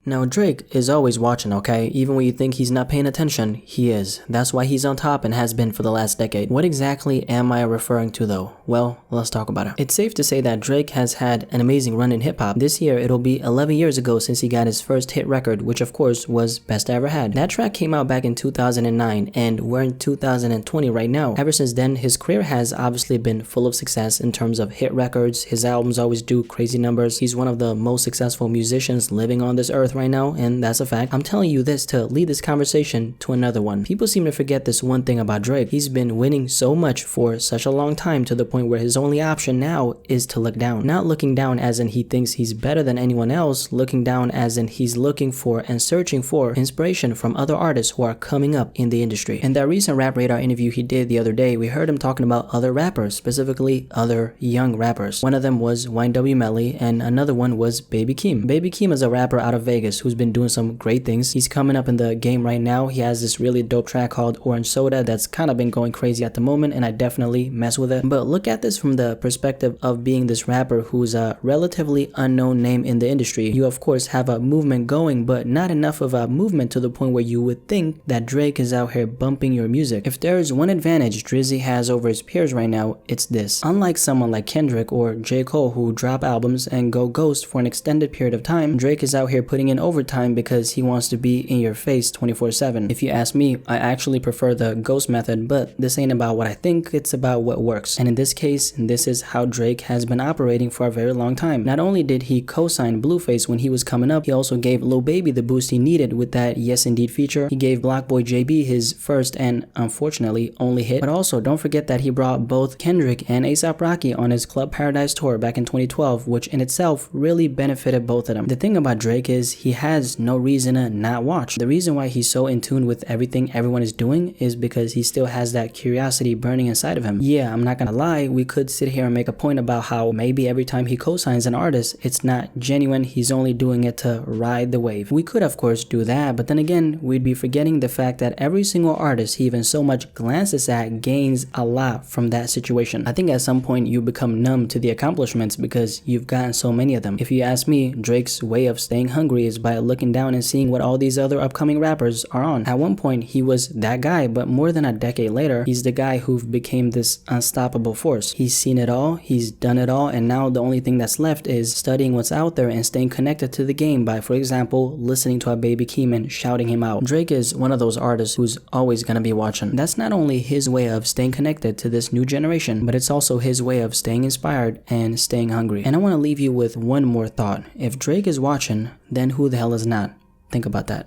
Now Drake is always watching, okay? Even when you think he's not paying attention, he is. That's why he's on top and has been for the last decade. What exactly am I referring to though? Well, let's talk about it. It's safe to say that Drake has had an amazing run in hip-hop. This year, it'll be 11 years ago since he got his first hit record, which of course was Best I Ever Had. That track came out back in 2009 and we're in 2020 right now. Ever since then, his career has obviously been full of success in terms of hit records. His albums always do crazy numbers. He's one of the most successful musicians living on this earth right now, and that's a fact. I'm telling you this to lead this conversation to another one. People seem to forget this one thing about Drake. He's been winning so much for such a long time to the point where his only option now is to look down. Not looking down as in he thinks he's better than anyone else, looking down as in he's looking for and searching for inspiration from other artists who are coming up in the industry. In that recent Rap Radar interview he did the other day, we heard him talking about other rappers, specifically other young rappers. One of them was YNW Melly and another one was Baby Keem. Baby Keem is a rapper out of Vegas who's been doing some great things. He's coming up in the game right now. He has this really dope track called Orange Soda that's kind of been going crazy at the moment, and I definitely mess with it. But look at this from the perspective of being this rapper who's a relatively unknown name in the industry. You of course have a movement going, but not enough of a movement to the point where you would think that Drake is out here bumping your music. If there is one advantage Drizzy has over his peers right now, it's this. Unlike someone like Kendrick or J. Cole who drop albums and go ghost for an extended period of time, Drake is out here putting in overtime because he wants to be in your face 24/7. If you ask me, I actually prefer the ghost method, but this ain't about what I think, it's about what works. And in this case, this is how Drake has been operating for a very long time. Not only did he co-sign Blueface when he was coming up, he also gave Lil Baby the boost he needed with that Yes Indeed feature. He gave BlocBoy JB his first and unfortunately only hit. But also don't forget that he brought both Kendrick and ASAP Rocky on his Club Paradise tour back in 2012, which in itself really benefited both of them. The thing about Drake is he has no reason to not watch. The reason why he's so in tune with everything everyone is doing is because he still has that curiosity burning inside of him. Yeah, I'm not gonna lie, we could sit here and make a point about how maybe every time he co-signs an artist, it's not genuine, he's only doing it to ride the wave. We could of course do that, but then again, we'd be forgetting the fact that every single artist he even so much glances at gains a lot from that situation. I think at some point you become numb to the accomplishments because you've gotten so many of them. If you ask me, Drake's way of staying hungry is by looking down and seeing what all these other upcoming rappers are on. At one point, he was that guy, but more than a decade later, he's the guy who became this unstoppable force. He's seen it all, he's done it all, and now the only thing that's left is studying what's out there and staying connected to the game by, for example, listening to a Baby Keem and shouting him out. Drake is one of those artists who's always gonna be watching. That's not only his way of staying connected to this new generation, but it's also his way of staying inspired and staying hungry. And I want to leave you with one more thought. If Drake is watching, then who the hell is not? Think about that.